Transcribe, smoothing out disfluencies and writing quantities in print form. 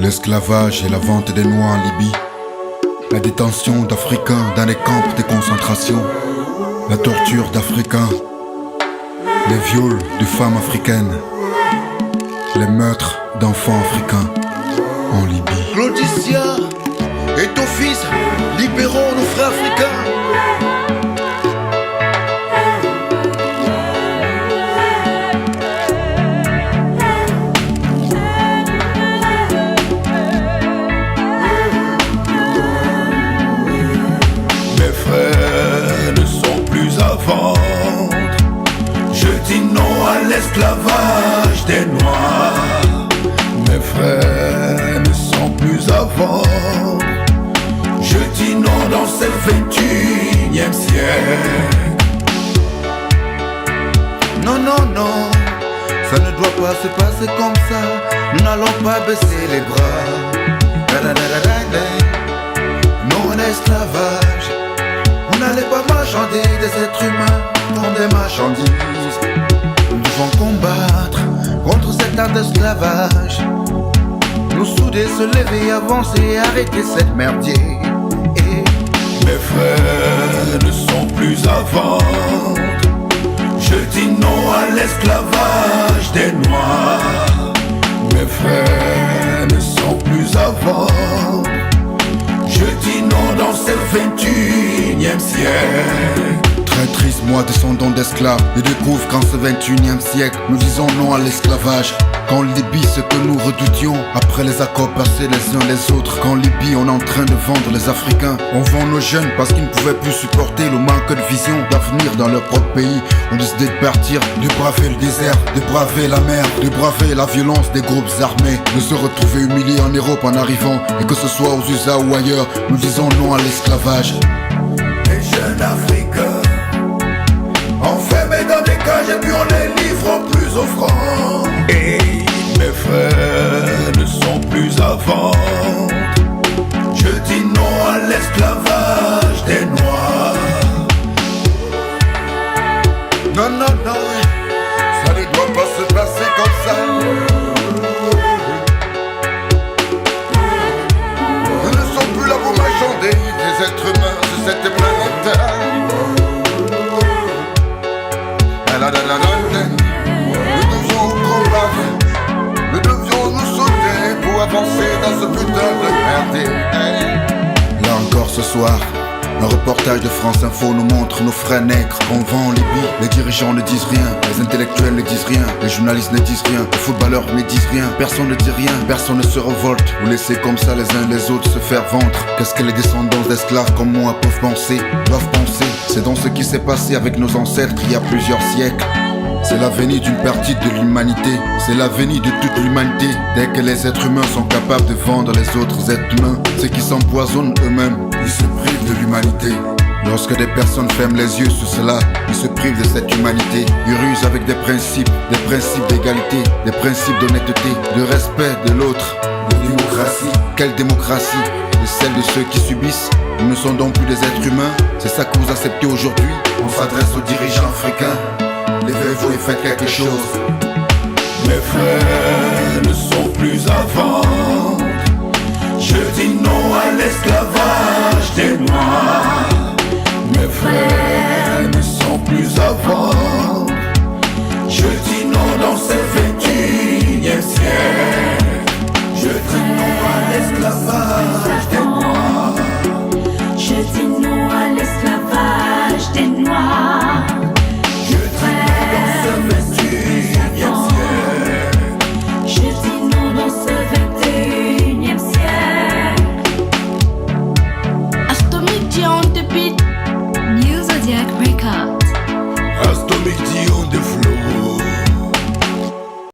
L'esclavage et la vente des Noirs en Libye, la détention d'Africains dans les camps de concentration, la torture d'Africains, les viols de femmes africaines, les meurtres d'enfants africains en Libye. Claudicia et ton fils, libérons nos frères africains. Mes frères ne sont plus à vendre. Je dis non à l'esclavage des Noirs. Mes frères ne sont plus à vendre. Je dis non dans ce 21e siècle. Non, non, non, ça ne doit pas se passer comme ça. Nous n'allons pas baisser les bras. Non, un esclavage. On n'allait pas marchander des êtres humains comme des marchandises. Nous devons combattre contre cet art d'esclavage. Nous souder, se lever, avancer et arrêter cette merdier. Mes frères ne sont plus à vendre. Je dis non à l'esclavage des Noirs. Mes frères ne sont plus à vendre. Je dis non dans ce 21e siècle. Très triste, moi descendant d'esclaves, je découvre qu'en ce 21e siècle, nous disons non à l'esclavage. Qu'en Libye, ce que nous redoutions, après les accords passés les uns les autres. Qu'en Libye, on est en train de vendre les Africains. On vend nos jeunes parce qu'ils ne pouvaient plus supporter le manque de vision, d'avenir dans leur propre pays. On décidé de partir, de braver le désert, de braver la mer, de braver la violence des groupes armés, de se retrouver humiliés en Europe en arrivant. Et que ce soit aux USA ou ailleurs, nous disons non à l'esclavage. Les jeunes Africains enfermés dans des cages et puis on les livre aux plus offrants. Et mes frères ne sont plus à vendre. Je dis non à l'esclavage des Noirs. Non, non, non, ça ne doit pas se passer comme ça. Nous ne sommes plus là pour marchander des êtres humains sur cette planète. Nous devions combattre, nous devions nous sauter pour avancer dans ce putain de merdier. Là encore ce soir, un reportage de France Info nous montre nos frères nègres qu'on vend en Libye. Les dirigeants ne disent rien, les intellectuels ne disent rien, les journalistes ne disent rien, les footballeurs ne disent rien. Personne ne dit rien, personne ne se révolte. Vous laissez comme ça les uns les autres se faire vendre. Qu'est-ce que les descendants d'esclaves comme moi peuvent penser, doivent penser? C'est dans ce qui s'est passé avec nos ancêtres il y a plusieurs siècles. C'est l'avenir d'une partie de l'humanité, c'est l'avenir de toute l'humanité. Dès que les êtres humains sont capables de vendre les autres êtres humains, ceux qui s'empoisonnent eux-mêmes, ils se privent de l'humanité. Lorsque des personnes ferment les yeux sur cela, ils se privent de cette humanité. Ils rusent avec des principes d'égalité, des principes d'honnêteté, de respect de l'autre, de démocratie. Quelle démocratie? De celle de ceux qui subissent. Nous ne sommes donc plus des êtres humains. C'est ça que vous acceptez aujourd'hui? On s'adresse aux dirigeants africains. Levez-vous et faites quelque chose. Mes frères ne sont plus à vendre. Je dis non à l'esclavage des Noirs. Mes frères ne sont plus à vendre. Je dis non dans ce 21e siècle. Je dis non à l'esclavage des Noirs. Je dis non à l'esclavage des Noirs.